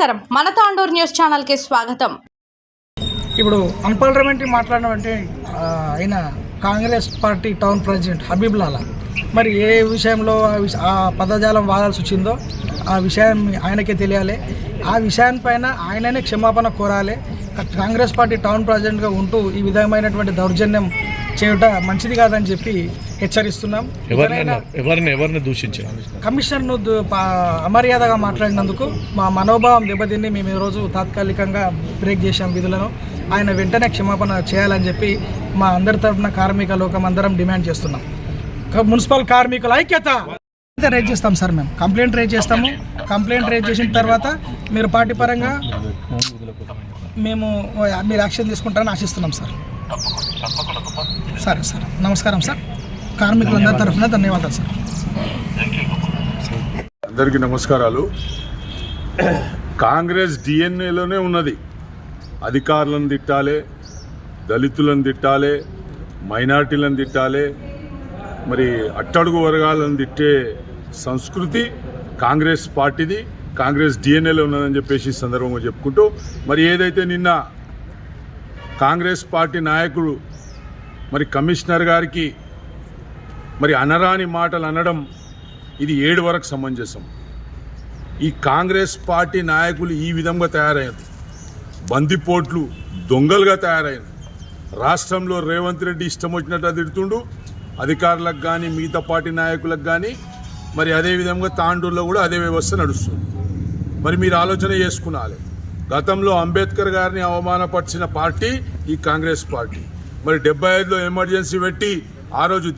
నమస్కారం, మన తాండూరు న్యూస్ ఛానల్కి స్వాగతం. ఇప్పుడు అన్పార్లమెంటరీ మాట్లాడినటువంటి ఆయన Congress party town president Habib Lala మరి ఏ విషయంలో ఆ పదజాలం వాడాల్సి వచ్చిందో ఆ విషయం ఆయనకే తెలియాలి. ఆ విషయానిపైన ఆయననే క్షమాపణ కోరాలి. కాంగ్రెస్ పార్టీ టౌన్ ప్రెసిడెంట్గా ఉంటూ ఈ విధమైనటువంటి దౌర్జన్యం చేయట మంచిది కాదని చెప్పి హెచ్చరిస్తున్నాం. ఎవరిని దూషించారు? కమిషనర్ను అమర్యాదగా మాట్లాడినందుకు మా మనోభావం దెబ్బతిని మేము ఈరోజు తాత్కాలికంగా బ్రేక్ చేశాం విధులను. ఆయన వెంటనే క్షమాపణ చేయాలని చెప్పి మా అందరి తరఫున కార్మిక లోకం అందరం డిమాండ్ చేస్తున్నాం. మున్సిపల్ కార్మికుల ఐక్యత రేజ్ చేస్తాం సార్. మేము కంప్లైంట్ రేజ్ చేస్తాము. కంప్లైంట్ రేజ్ చేసిన తర్వాత మీరు పార్టీ పరంగా మీరు యాక్షన్ తీసుకుంటారని ఆశిస్తున్నాం సార్. సరే సార్, నమస్కారం సార్. కార్మికులందరి తరఫున ధన్యవాదాలు సార్. అందరికీ నమస్కారాలు. కాంగ్రెస్ డిఎన్ఏలోనే ఉన్నది. అధికారులను తిట్టాలి, దళితులను తిట్టాలి, మైనార్టీలను తిట్టాలి, మరి అట్టడుగు వర్గాలను తిట్టే సంస్కృతి కాంగ్రెస్ పార్టీది, కాంగ్రెస్ డిఎన్ఏలో ఉన్నదని చెప్పేసి ఈ సందర్భంగా చెప్పుకుంటూ, మరి ఏదైతే నిన్న కాంగ్రెస్ పార్టీ నాయకుడు మరి కమిషనర్ గారికి మరి అనరాని మాటలు అనడం ఇది 7 వరకు సమంజసం. ఈ కాంగ్రెస్ పార్టీ నాయకులు ఈ విధంగా తయారయ్యారు, బందిపోట్లు దొంగలుగా తయారయ్యారు. రాష్ట్రంలో రేవంత్ రెడ్డి ఇష్టం వచ్చినట్టు తిడుతుండు అధికారులకు కానీ మిగతా పార్టీ నాయకులకు కానీ. మరి అదేవిధంగా తాండూరులో కూడా అదే వ్యవస్థ నడుస్తుంది. మరి మీరు ఆలోచన చేసుకునాలి. గతంలో అంబేద్కర్ గారిని అవమానపరిచిన పార్టీ ఈ కాంగ్రెస్ పార్టీ. మరి 75లో ఎమర్జెన్సీ పెట్టి ఆ రోజు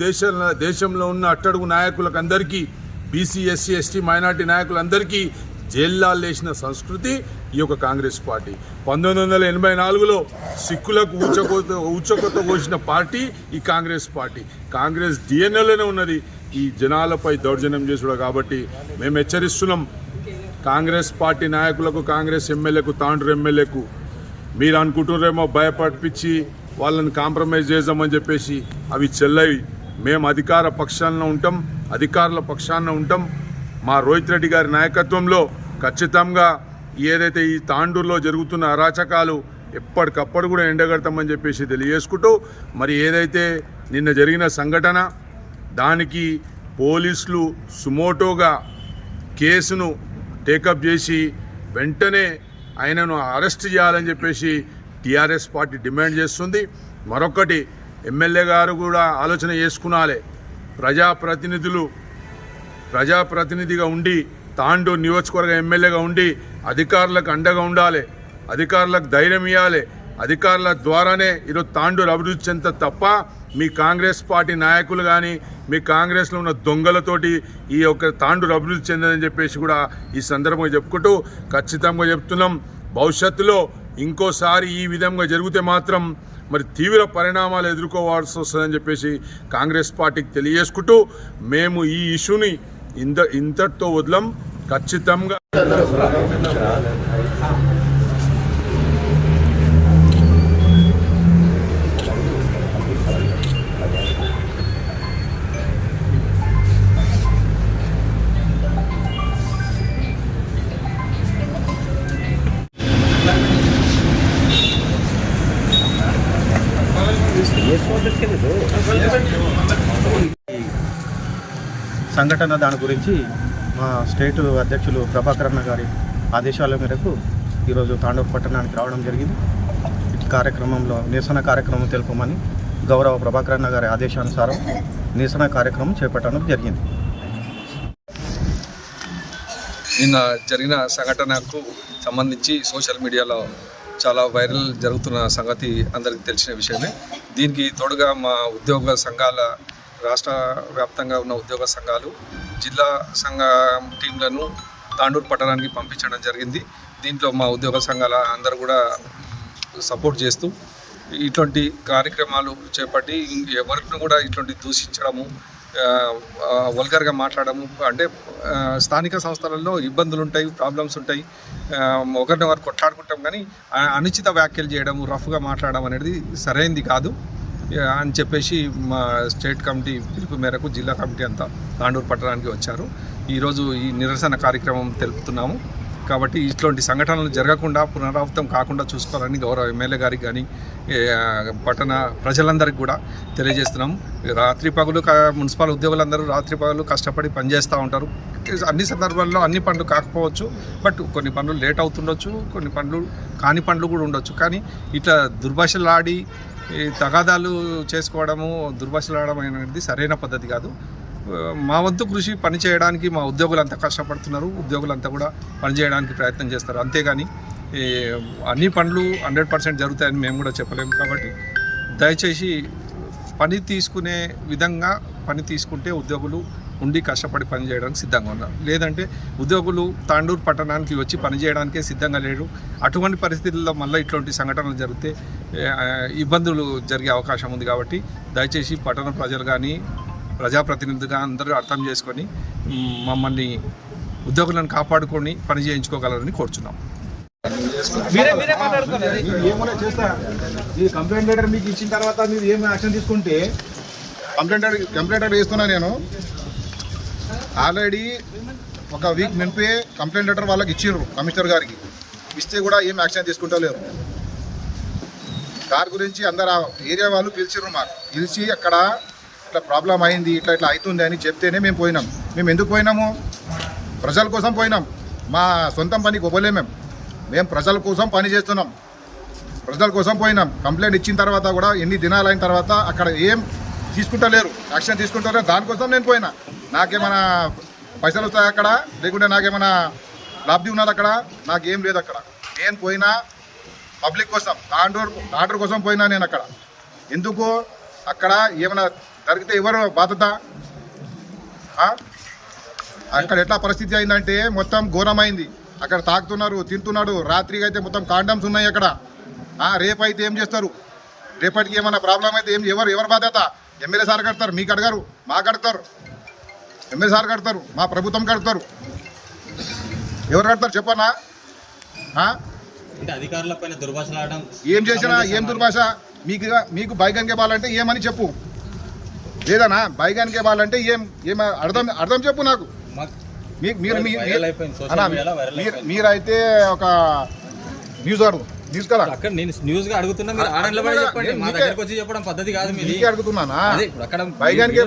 దేశంలో ఉన్న అట్టడుగు నాయకులకు అందరికీ, బీసీ ఎస్సీ ఎస్టీ మైనార్టీ నాయకులందరికీ జైల్లాలు వేసిన సంస్కృతి ఈ యొక్క కాంగ్రెస్ పార్టీ. 1984లో సిక్కులకు ఊచకొత్త కోసిన పార్టీ ఈ కాంగ్రెస్ పార్టీ. కాంగ్రెస్ డిఎన్ఏలోనే ఉన్నది ఈ జనాలపై దౌర్జన్యం చేసుడు. కాబట్టి మేము హెచ్చరిస్తున్నాం కాంగ్రెస్ పార్టీ నాయకులకు, కాంగ్రెస్ ఎమ్మెల్యేకు, తాండూరు ఎమ్మెల్యేకు, మీరు అనుకుంటున్నారేమో భయపడిపించి వాళ్ళని కాంప్రమైజ్ చేద్దామని చెప్పేసి. అవి చెల్లవి. మేము అధికార పక్షాన ఉంటాం, అధికారుల పక్షాన ఉంటాం. మా రోహిత్ రెడ్డి గారి నాయకత్వంలో ఖచ్చితంగా ఏదైతే ఈ తాండూరులో జరుగుతున్న అరాచకాలు ఎప్పటికప్పుడు కూడా ఎండగడతామని చెప్పేసి తెలియజేసుకుంటూ, మరి ఏదైతే నిన్న జరిగిన సంఘటన దానికి పోలీసులు సుమోటోగా కేసును టేకప్ చేసి వెంటనే ఆయనను అరెస్ట్ చేయాలని చెప్పేసి టీఆర్ఎస్ పార్టీ డిమాండ్ చేస్తుంది. మరొకటి, ఎమ్మెల్యే గారు కూడా ఆలోచన చేసుకునాలి. ప్రజాప్రతినిధిగా ఉండి, తాండూరు నియోజకవర్గ ఎమ్మెల్యేగా ఉండి అధికారులకు అండగా ఉండాలి, అధికారులకు ధైర్యం ఇవ్వాలి. అధికారుల ద్వారానే ఈరోజు తాండూరు అభివృద్ధి చెందుత తప్ప మీ కాంగ్రెస్ పార్టీ నాయకులు కానీ మీ కాంగ్రెస్లో ఉన్న దొంగలతోటి ఈ యొక్క తాండూరు అభివృద్ధి చెందని చెప్పేసి కూడా ఈ సందర్భంగా చెప్పుకుంటూ ఖచ్చితంగా చెప్తున్నాం, భవిష్యత్తులో ఇంకోసారి ఈ విధంగా జరిగితే మాత్రం మరి తీవ్ర పరిణామాలు ఎదుర్కోవాల్సి వస్తుందని చెప్పేసి కాంగ్రెస్ పార్టీకి తెలియజేసుకుంటూ, మేము ఈ ఇష్యూని ఇంతటితో వదలం. ఖచ్చితంగా సంఘటన దాని గురించి మా స్టేట్ అధ్యక్షులు ప్రభాకరన్న గారి ఆదేశాల మేరకు ఈరోజు తాండూరు పట్టణానికి రావడం జరిగింది. ఈ కార్యక్రమంలో నిరసన కార్యక్రమం తెలుపమని గౌరవ ప్రభాకరన్న గారి ఆదేశానుసారం నిరసన కార్యక్రమం చేపట్టడం జరిగింది. నిన్న జరిగిన సంఘటనకు సంబంధించి సోషల్ మీడియాలో చాలా వైరల్ జరుగుతున్న సంగతి అందరికీ తెలిసిన విషయమే. దీనికి తోడుగా మా ఉద్యోగ సంఘాల, రాష్ట్ర వ్యాప్తంగా ఉన్న ఉద్యోగ సంఘాలు, జిల్లా సంఘ టీంలను తాండూరు పట్టణానికి పంపించడం జరిగింది. దీంట్లో మా ఉద్యోగ సంఘాల అందరూ కూడా సపోర్ట్ చేస్తూ ఇటువంటి కార్యక్రమాలు చేపట్టి ఎవరిని కూడా ఇటువంటి దూషించడము, వల్గర్గా మాట్లాడము, అంటే స్థానిక సంస్థలలో ఇబ్బందులు ఉంటాయి, ప్రాబ్లమ్స్ ఉంటాయి, ఒకరినొకరు కొట్లాడుకుంటాం, కానీ అనుచిత వ్యాఖ్యలు చేయడము, రఫ్గా మాట్లాడడం అనేది సరైనది కాదు అని చెప్పేసి మా స్టేట్ కమిటీ పిలుపు మేరకు జిల్లా కమిటీ అంతా తాండూరు పట్టణానికి వచ్చారు. ఈరోజు ఈ నిరసన కార్యక్రమం తెలుపుతున్నాము. కాబట్టి ఇట్లాంటి సంఘటనలు జరగకుండా పునరావృతం కాకుండా చూసుకోవాలని గౌరవ ఎమ్మెల్యే గారికి కానీ పట్టణ ప్రజలందరికీ కూడా తెలియజేస్తున్నాం. రాత్రి పగలు మున్సిపల్ ఉద్యోగులందరూ రాత్రి పగలు కష్టపడి పనిచేస్తూ ఉంటారు. అన్ని సందర్భాల్లో అన్ని పనులు కాకపోవచ్చు, బట్ కొన్ని పనులు లేట్ అవుతుండొచ్చు, కొన్ని పనులు కాని పనులు కూడా ఉండొచ్చు. కానీ ఇట్లా దుర్భాషలాడి తగాదాలు చేసుకోవడము, దుర్భాషలాడడం అనేది సరైన పద్ధతి కాదు. మా వంతు కృషి పని చేయడానికి మా ఉద్యోగులంతా కష్టపడుతున్నారు, ఉద్యోగులంతా కూడా పనిచేయడానికి ప్రయత్నం చేస్తారు. అంతేగాని అన్ని పనులు 100% జరుగుతాయని మేము కూడా చెప్పలేము. కాబట్టి దయచేసి పని తీసుకునే విధంగా పని తీసుకుంటే ఉద్యోగులు ఉండి కష్టపడి పని చేయడానికి సిద్ధంగా ఉన్నారు. లేదంటే ఉద్యోగులు తాండూరు పట్టణానికి వచ్చి పనిచేయడానికే సిద్ధంగా లేరు. అటువంటి పరిస్థితుల్లో మళ్ళీ ఇట్లాంటి సంఘటనలు జరిగితే ఇబ్బందులు జరిగే అవకాశం ఉంది. కాబట్టి దయచేసి పట్టణ ప్రజలు కానీ ప్రజాప్రతినిధులుగా అందరూ అర్థం చేసుకొని మమ్మల్ని ఉద్యోగులను కాపాడుకొని పని చేయించుకోగలరని కోరుచున్నాం. ఏమైనా చేస్తా ఈ కంప్లైంట్ లెటర్ మీకు ఇచ్చిన తర్వాత మీరు ఏం యాక్షన్ తీసుకుంటే కంప్లైంట్ లెటర్ ఇస్తున్నా. నేను ఆల్రెడీ ఒక వీక్ నింపే కంప్లైంట్ లెటర్ వాళ్ళకి ఇచ్చిండ్రు కమిషనర్ గారికి. ఇస్తే కూడా ఏం యాక్షన్ తీసుకుంటలేరు. దాని గురించి అందరు ఏరియా వాళ్ళు పిలిచిర్రు. మాకు పిలిచి అక్కడ ఇట్లా ప్రాబ్లం అయింది, ఇట్లా ఇట్లా అవుతుంది అని చెప్తేనే మేము పోయినాం. మేము ఎందుకు పోయినాము? ప్రజల కోసం పోయినాం. మా సొంతం పనికి ఇవ్వలేము. మేము ప్రజల కోసం పని చేస్తున్నాం, ప్రజల కోసం పోయినాం. కంప్లైంట్ ఇచ్చిన తర్వాత కూడా ఎన్ని దినాలు అయిన తర్వాత అక్కడ ఏం తీసుకుంటలేరు, యాక్షన్ తీసుకుంటలేరు. దానికోసం నేను పోయినా. నాకేమైనా పైసలు వస్తాయి అక్కడ, లేకుంటే నాకేమైనా లబ్ధి ఉన్నది అక్కడ? నాకేం లేదు అక్కడ. నేను పోయినా పబ్లిక్ కోసం, తాండూరు కోసం పోయినా నేను అక్కడ. ఎందుకు అక్కడ ఏమైనా జరిగితే ఎవరు బాధ్యత? అక్కడ ఎట్లా పరిస్థితి అయిందంటే మొత్తం ఘోరమైంది. అక్కడ తాగుతున్నారు, తింటున్నాడు. రాత్రికి అయితే మొత్తం కాండమ్స్ ఉన్నాయి అక్కడ. రేపు అయితే ఏం చేస్తారు? రేపటికి ఏమైనా ప్రాబ్లం అయితే ఎవరు బాధ్యత? ఎమ్మెల్యే సార్ కడతారు, మీకు అడగారు, మాకు కడతారు. ఎమ్మెల్యే సార్ కడతారు, మా ప్రభుత్వం కడతారు. ఎవరు కడతారు చెప్పనా? అధికారులపైన దుర్భాషలాడడం ఏం చేసినా ఏం దుర్భాష? మీకు బైగానికి ఇవ్వాలంటే ఏమని చెప్పు. లేదనా బైగానికి ఇవ్వాలంటే ఏం అర్థం చెప్పు నాకు. మీరైతే ఒక న్యూస్ కదా, అక్కడ నేను న్యూస్ గా అడుగుతున్నా, మీరు ఆడంలో చెప్పండి. మా దగ్గరకు వచ్చి చెప్పడం పద్ధతి కాదు. మీకే అడుగుతున్నానా? బైగానికి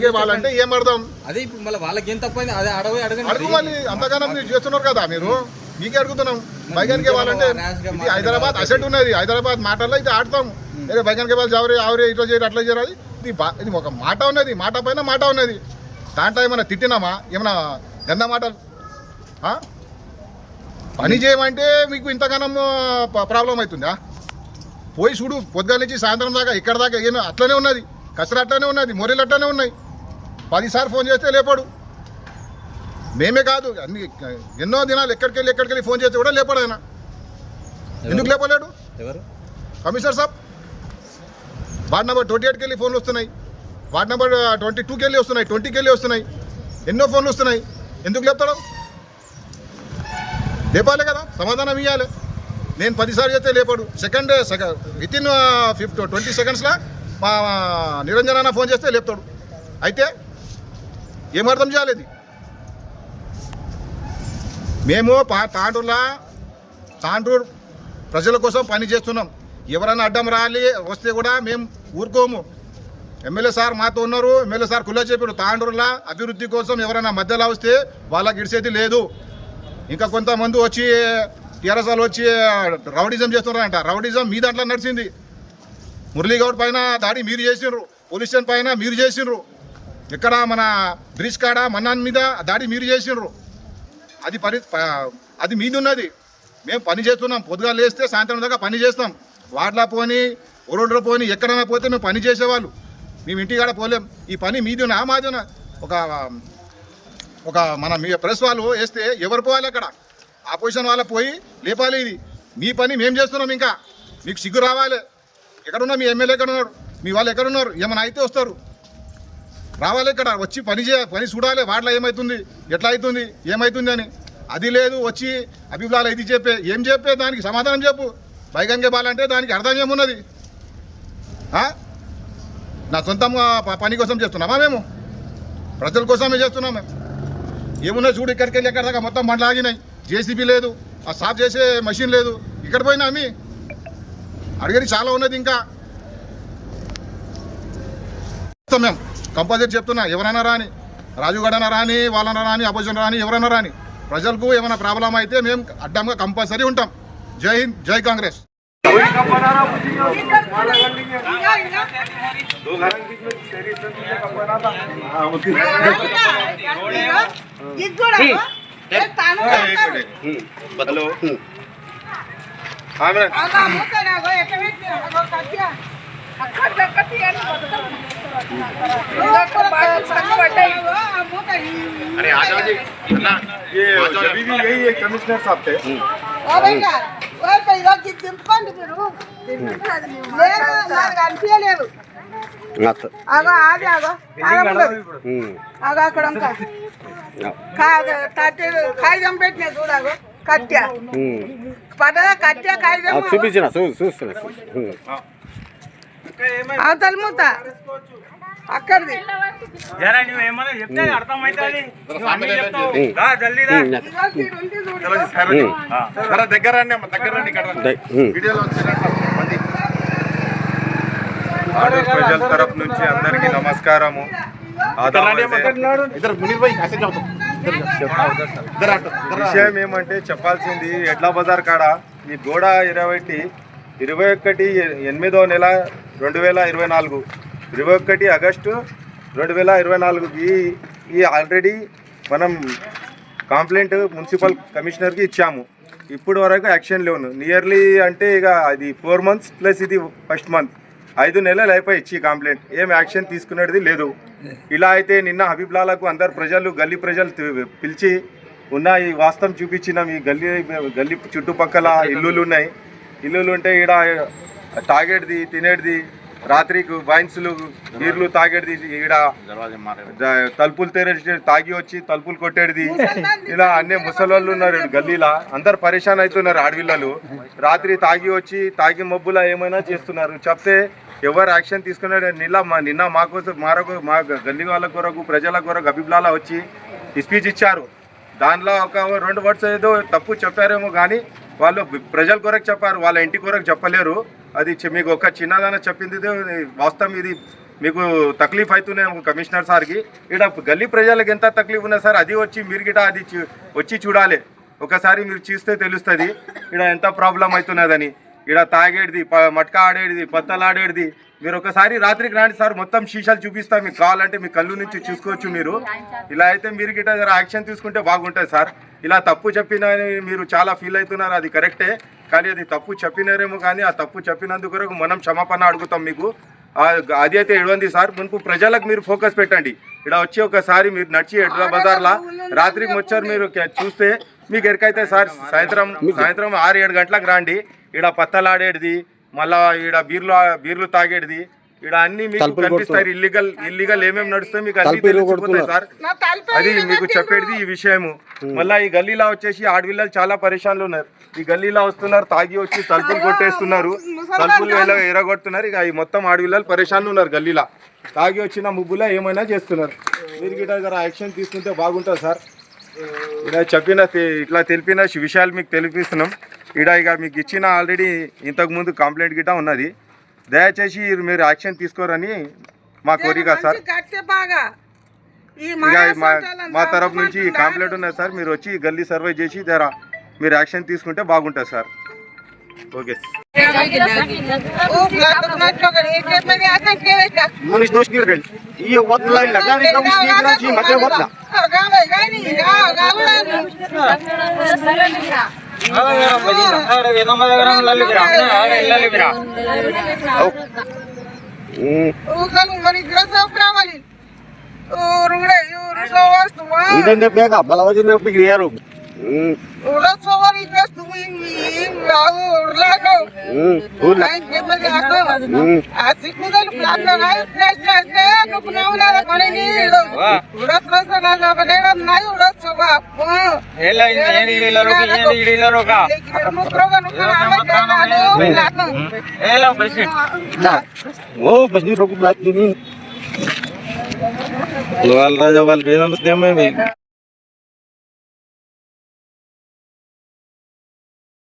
ఇవ్వాలంటే ఏం అర్థం? అదే ఇప్పుడు మళ్ళీ వాళ్ళకి ఏం తప్పైంది అదే అడవి అడుగు. మళ్ళీ అంతగానం మీరు చేస్తున్నారు కదా, మీరు మీకే అడుగుతున్నాం. బైగానికి ఇవ్వాలంటే ఇది హైదరాబాద్ అసెట్ ఉన్నది. హైదరాబాద్ మాటల్లో ఇది ఆడతాం. అదే బైగానికి ఇవ్వాలి, ఆవరే ఇట్లా చేయరు, అట్లా చేయరు. ఇది ఒక మాట ఉన్నది, మాట పైన మాట ఉన్నది. దాంట్లో ఏమైనా తిట్టినామా? ఏమైనా గంద మాటలు? పని చేయమంటే మీకు ఇంతగానం ప్రాబ్లం అవుతుందా? పోయి చూడు, పొద్దుగాల నుంచి సాయంత్రం దాకా ఇక్కడ దాకా ఏమో అట్లనే ఉన్నది. కసర అట్లనే ఉన్నది, మొరీలు అట్లనే ఉన్నాయి. 10 సార్లు ఫోన్ చేస్తే లేపాడు. మేమే కాదు, ఎన్నో దినాలు ఎక్కడికెళ్ళి ఫోన్ చేస్తే కూడా లేపాడు ఆయన. ఎందుకు లేపలేడు? ఎవరు? కమిషనర్ సాబ్. వార్డ్ నెంబర్ 28కి వెళ్ళి ఫోన్లు వస్తున్నాయి, వార్డ్ నెంబర్ 22కి వెళ్ళి వస్తున్నాయి, 20కి వెళ్ళి వస్తున్నాయి. ఎన్నో ఫోన్లు వస్తున్నాయి. ఎందుకు లేపుతాడు? లేపాలి కదా, సమాధానం ఇవ్వాలి. నేను 10 సార్లు చేస్తే లేపాడు. వితిన్ 20 సెకండ్స్లో మా నిరంజన ఫోన్ చేస్తే లేపుతాడు. అయితే ఏమర్థం చేయాలి? ఇది మేము తాండూరు ప్రజల కోసం పని చేస్తున్నాం. ఎవరైనా అడ్డం రాలి వస్తే కూడా మేము ఊరుకోము. ఎమ్మెల్యే సార్ మాతో ఉన్నారు. ఎమ్మెల్యే సార్ కుల్లా చెప్పారు, తాండూరులో అభివృద్ధి కోసం ఎవరైనా మధ్యలో వస్తే వాళ్ళకి ఇడిసేది లేదు. ఇంకా కొంతమంది వచ్చి టీఆర్ఎస్ వాళ్ళు వచ్చి రౌడిజం చేస్తున్నారంట. రౌడిజం మీ దాంట్లో నడిచింది. మురళీగౌడ్ పైన దాడి మీరు చేసిండ్రు, పోలీస్ స్టేషన్ పైన మీరు చేసిండ్రు, ఇక్కడ మన బ్రిడ్జ్ కాడ మన్నాన్ మీద దాడి మీరు చేసిండ్రు. అది మీది ఉన్నది. మేము పని చేస్తున్నాం. పొద్దుగా లేస్తే సాయంత్రం దాకా పని చేస్తాం. వార్డులో పోని, రోడ్లో పోని, ఎక్కడైనా పోతే మేము పని చేసేవాళ్ళు. మేము ఇంటికాడ పోలేం. ఈ పని మీదినా మాదినా? ఒక మన మీ ప్రెస్ వాళ్ళు వేస్తే ఎవరు పోవాలి? అక్కడ ఆపోజిషన్ వాళ్ళ పోయి లేపాలి. ఇది మీ పని మేము చేస్తున్నాం. ఇంకా మీకు సిగ్గు రావాలి. ఎక్కడున్నా మీ ఎమ్మెల్యే ఎక్కడున్నారు? మీ వాళ్ళు ఎక్కడున్నారు? ఏమైనా అయితే వస్తారు, రావాలి. ఇక్కడ వచ్చి పని చూడాలి. వాటిలో ఏమవుతుంది, ఎట్లా అవుతుంది, ఏమవుతుంది అని. అది లేదు. వచ్చి అభిప్రాయాలు ఇది ఏం చెప్పే దానికి సమాధానం చెప్పు. బైగంగే బాలంటే దానికి అర్థం ఏమున్నది? నా సొంత పని కోసం చేస్తున్నామా? మేము ప్రజల కోసమే చేస్తున్నాం. మేము ఏమున్నా చూడు, ఇక్కడికి వెళ్ళి ఎక్కడ దాకా మొత్తం బండ్లు ఆగినాయి. జేసీబీ లేదు, ఆ సాఫ్ చేసే మషిన్ లేదు. ఇక్కడ పోయినా అమ్మి అడిగేది చాలా ఉన్నది. ఇంకా మేము కంపల్సరీ చెప్తున్నా, ఎవరైనా రాని, రాజు గడన రాని, వాళ్ళన రాని, అపోజిషన్ రాని, ఎవరైనా రాని, ప్రజలకు ఏమైనా ప్రాబ్లం అయితే మేము అడ్డంగా కంపల్సరీ ఉంటాం. జై హింద్, జై కాంగ్రెస్. कमिश्नर साहब थे కాగితం పెట్టినా చూడగో కట్టె పడ్డదా కట్టె కాగితం చూపించిన అవతల మూత అక్కడిది దగ్గర ప్రజల తరపు నుంచి అందరికీ నమస్కారము. విషయం ఏమంటే చెప్పాల్సింది, ఎడ్ల బజార్ కాడ ఈ గోడ 21/8/2024 21 ఆగస్టు 2024కి ఈ ఆల్రెడీ మనం కంప్లైంట్ మున్సిపల్ కమిషనర్కి ఇచ్చాము. ఇప్పుడు వరకు యాక్షన్ లేవు. నియర్లీ అంటే ఇక అది 4 months ప్లస్ ఇది ఫస్ట్ మంత్, 5 నెలలు అయిపోయి ఇచ్చి కంప్లైంట్, ఏం యాక్షన్ తీసుకునేది లేదు. ఇలా అయితే నిన్న హబీబ్లాలకు అందరు ప్రజలు, గల్లీ ప్రజలు పిలిచి ఉన్న ఈ వాస్తవం చూపించినాం. ఈ గల్లీ చుట్టుపక్కల ఇల్లులు ఉన్నాయి. ఇల్లులు ఉంటే ఈడ తాగేటిది, తినేటిది, రాత్రికి వైన్స్లు, బీర్లు తాగేటిది, ఈడ తలుపులు తెరేసి తాగి వచ్చి తలుపులు కొట్టేటిది, ఇలా అన్నీ ముసలోళ్ళు ఉన్నారు గల్లీలా. అందరు పరేషాన్ అవుతున్నారు. ఆడపిల్లలు రాత్రి తాగి వచ్చి తాగి మబ్బులా ఏమైనా చేస్తున్నారు. చెప్తే ఎవరు యాక్షన్ తీసుకున్నాడు. నిన్న మా కోసం మా గల్లీ వాళ్ళ కొరకు, ప్రజల కొరకు హబీబ్లాలా వచ్చి స్పీచ్ ఇచ్చారు. దానిలో ఒక 2 words ఏదో తప్పు చెప్పారేమో కానీ వాళ్ళు ప్రజల కొరకు చెప్పారు, వాళ్ళ ఇంటి కొరకు చెప్పలేరు. అది మీకు ఒక చిన్నదాన చెప్పింది వాస్తవం. ఇది మీకు తక్లీఫ్ అవుతున్నాయి కమిషనర్ సార్కి. ఇక్కడ గల్లీ ప్రజలకు ఎంత తక్లీఫ్ ఉన్నా సార్, అది వచ్చి మీరు గిట అది వచ్చి చూడాలి. ఒకసారి మీరు చూస్తే తెలుస్తుంది ఇక్కడ ఎంత ప్రాబ్లం అవుతున్నదని. ఇక్కడ తాగేటిది, మట్కా ఆడేది, పత్తలు ఆడేది. మీరు ఒకసారి రాత్రికి రాండి సార్, మొత్తం షీషాలు చూపిస్తాం. మీకు కావాలంటే మీ కళ్ళు నుంచి చూసుకోవచ్చు మీరు. ఇలా అయితే మీరు గిట్ట యాక్షన్ తీసుకుంటే బాగుంటుంది సార్. ఇలా తప్పు చెప్పిన మీరు చాలా ఫీల్ అవుతున్నారు, అది కరెక్టే. కానీ అది తప్పు చెప్పినారేమో, కానీ ఆ తప్పు చెప్పినందుకు మనం క్షమాపణ అడుగుతాం మీకు. అది అయితే ఎడవంది సార్. మునుపు ప్రజలకు మీరు ఫోకస్ పెట్టండి. ఇక్కడ వచ్చి ఒకసారి మీరు నడిచి ఎడ్ల బజార్లా రాత్రికి వచ్చారు, మీరు చూస్తే మీకు ఎరకైతే సార్. సాయంత్రం 6-7 గంటలకు రాండి. ఇక్కడ పత్తలాడేది, మళ్ళా ఈడ బీర్లు తాగేది, ఇక్కడ అన్ని మీకు కనిపిస్తారు. ఇల్లీగల్ ఏమేమి నడుస్తాయి మీకు అన్ని తెలిసిపోతాయి సార్. అది మీకు చెప్పేది ఈ విషయము. మళ్ళీ ఈ గల్లీలా వచ్చేసి ఆడపిల్లలు చాలా పరేషాన్లు ఉన్నారు. ఈ గల్లీలా వస్తున్నారు, తాగి వచ్చి తలుపులు కొట్టేస్తున్నారు, తలుపులు ఎరగొడుతున్నారు. ఇక ఈ మొత్తం ఆడపిల్లలు పరేషాన్లు ఉన్నారు. గల్లీలా తాగి వచ్చిన ముగ్గులా ఏమైనా చేస్తున్నారు. మీరు గిట్ట యాక్షన్ తీసుకుంటే బాగుంటుంది సార్. ఇలా ఇట్లా తెలిపిన విషయాలు మీకు తెలిపిస్తున్నాం. ఇక మీకు ఇచ్చిన ఆల్రెడీ ఇంతకుముందు కంప్లైంట్ గిట్ట ఉన్నది. దయచేసి మీరు యాక్షన్ తీసుకోరని మా కోరిక సార్. ఇక మా తరఫు నుంచి కంప్లైంట్ ఉన్నది సార్. మీరు వచ్చి గల్లీ సర్వే చేసి మీరు యాక్షన్ తీసుకుంటే బాగుంటుంది సార్. ఓకే ఇదంటే బేగా బలవజన పిగియారు udah sawar ikas tuh ini lagu lagu lain kemal aku asik muda lu belakang ayo flash lu pernah udah kali ini udah terus naga pada naik udah coba ini laruka mutroga nukan amat jangan lu pasti nah oh pasti rokok belakang ini lu al raja wal